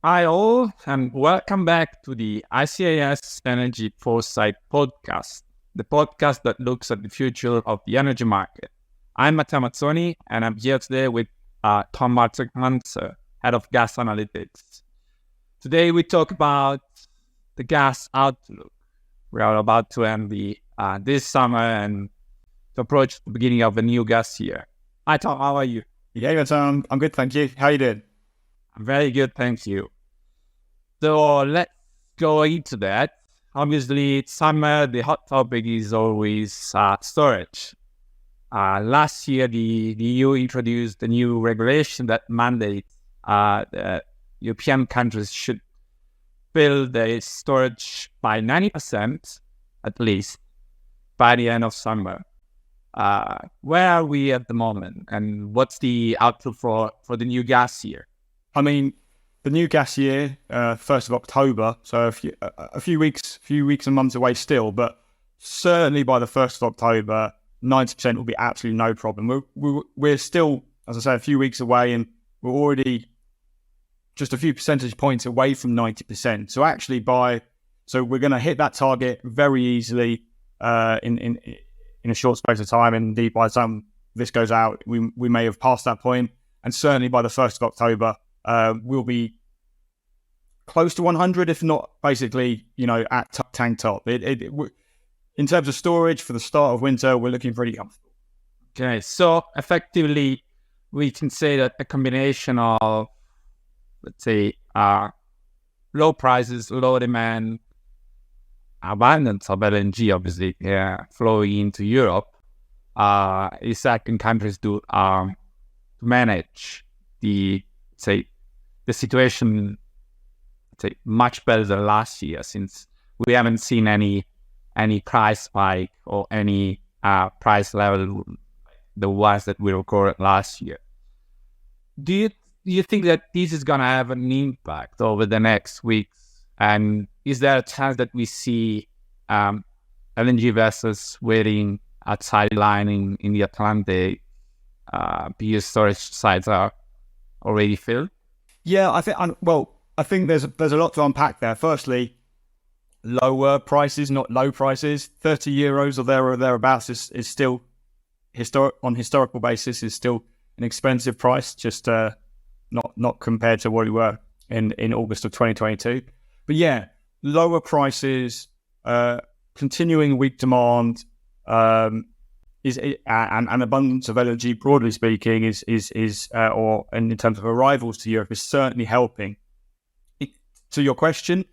Hi all, and welcome back to the ICIS Energy Foresight podcast, the podcast that looks at the future of the energy market. I'm Matteo Mazzoni, and I'm here today with Tom Marzec-Manser, Head of Gas Analytics. Today we talk about the gas outlook. We are about to end this summer and to approach the beginning of the new gas year. Hi Tom, how are you? Yeah, Tom, I'm good, thank you. How are you doing? I'm very good, thank you. So let's go into that. Obviously, it's summer. The hot topic is always storage. Last year, the EU introduced a new regulation that mandates that European countries should fill their storage by 90% at least by the end of summer. Where are we at the moment, and what's the outlook for the new gas year? I mean, the new gas year, 1st of October, so a few weeks and months away still, but certainly by the 1st of October, 90% will be absolutely no problem. We're still, as I say, a few weeks away, and we're already just a few percentage points away from 90%. So actually so we're going to hit that target very easily in a short space of time. And indeed, by the time this goes out, we may have passed that point. And certainly by the 1st of October, we'll be close to 100, if not basically, at tank top. In terms of storage for the start of winter, we're looking pretty comfortable. Okay, so effectively, we can say that a combination of, let's say, low prices, low demand, abundance of LNG, obviously, flowing into Europe, is helping countries to manage the situation, much better than last year, since we haven't seen any price spike or any price level the ones that we recorded last year. Do you think that this is going to have an impact over the next weeks? And is there a chance that we see LNG vessels waiting outside the line in the Atlantic because storage sites are already filled? Yeah, I think there's a lot to unpack there. Firstly, lower prices, not low prices. 30 euros or thereabouts is still on historical basis is still an expensive price, just not compared to what we were in August of 2022. But yeah, lower prices, continuing weak demand, and abundance of LNG, broadly speaking, is in terms of arrivals to Europe, is certainly helping. To your question,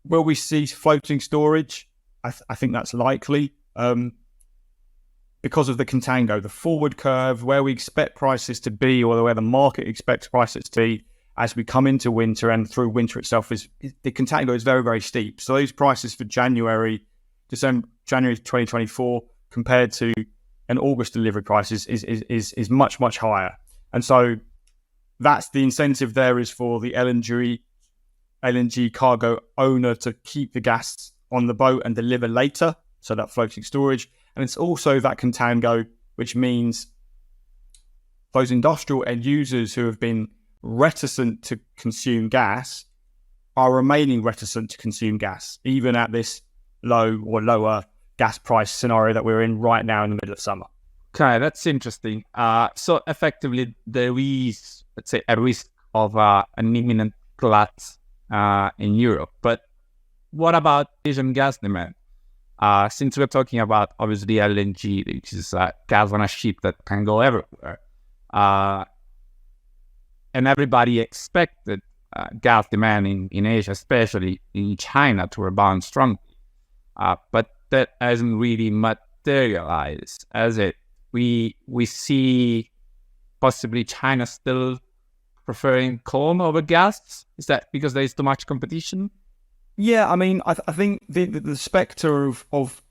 will we see floating storage? I think that's likely because of the contango, the forward curve, where we expect prices to be, or where the market expects prices to be as we come into winter and through winter itself. The contango is very, very steep. So those prices for January 2024 compared to an August delivery price is much, much higher. And so that's the incentive there, is for the LNG cargo owner to keep the gas on the boat and deliver later, so that floating storage. And it's also that contango, which means those industrial end users who have been reticent to consume gas are remaining reticent to consume gas, even at this low or lower gas price scenario that we're in right now in the middle of summer. Okay, that's interesting. So effectively, there is, let's say, a risk of an imminent collapse in Europe. But what about Asian gas demand? Since we're talking about, obviously, LNG, which is gas on a ship that can go everywhere, and everybody expected gas demand in Asia, especially in China, to rebound strongly. But that hasn't really materialized, has it? We see possibly China still preferring coal over gas. Is that because there is too much competition? Yeah, I mean, I think the spectre of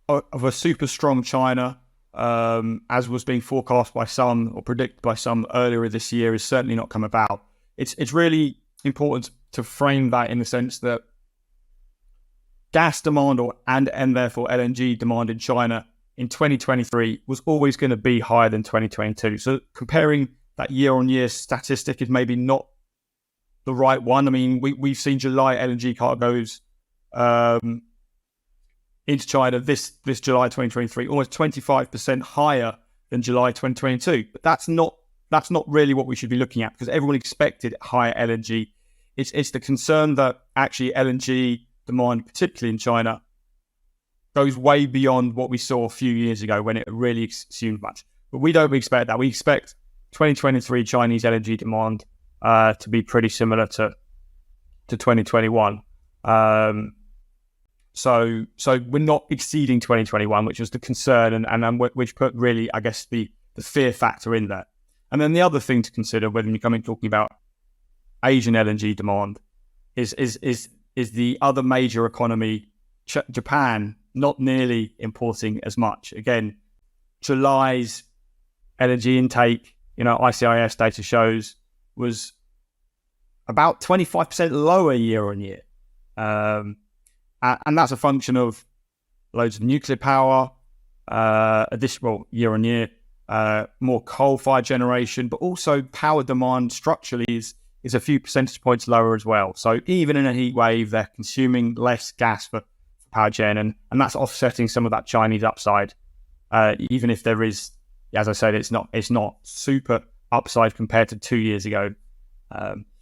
a super strong China, as was being forecast by some or predicted by some earlier this year, is certainly not come about. It's really important to frame that in the sense that gas demand and therefore LNG demand in China in 2023 was always going to be higher than 2022. So comparing that year-on-year statistic is maybe not the right one. I mean, we've seen July LNG cargoes into China this July 2023, almost 25% higher than July 2022. But that's not really what we should be looking at, because everyone expected higher LNG. It's the concern that actually LNG demand, particularly in China, goes way beyond what we saw a few years ago when it really assumed much. But we don't expect that. We expect 2023 Chinese LNG demand to be pretty similar to 2021. So we're not exceeding 2021, which was the concern, and which put really, I guess, the fear factor in there. And then the other thing to consider when you come in talking about Asian LNG demand is the other major economy, Japan, not nearly importing as much. Again, July's LNG intake, ICIS data shows, was about 25% lower year on year. And that's a function of loads of nuclear power, additional year on year, more coal-fired generation, but also power demand structurally is a few percentage points lower as well. So even in a heat wave, they're consuming less gas for power gen, and that's offsetting some of that Chinese upside. Even if there is, as I said, it's not super upside compared to 2 years ago.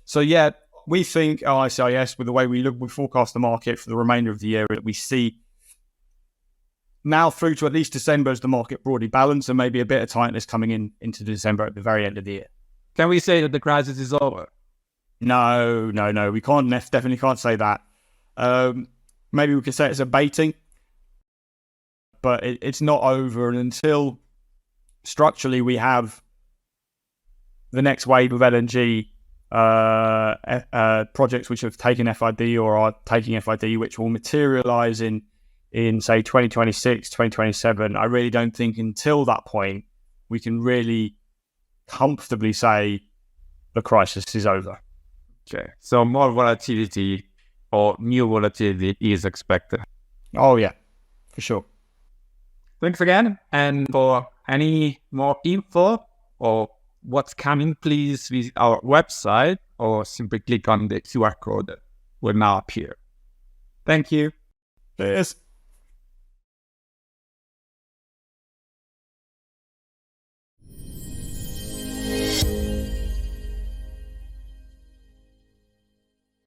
So yeah, we think ICIS, with the way we forecast the market for the remainder of the year, that we see now through to at least December as the market broadly balanced, and maybe a bit of tightness coming into December at the very end of the year. Can we say that the crisis is over? No. We definitely can't say that. Maybe we could say it's abating, but it's not over. And until structurally we have the next wave of LNG projects which have taken FID or are taking FID, which will materialize in say 2026, 2027, I really don't think until that point we can really comfortably say the crisis is over. Okay, so more volatility or new volatility is expected. Oh yeah, for sure. Thanks again. And for any more info or what's coming, please visit our website or simply click on the QR code that will now appear. Thank you. Cheers.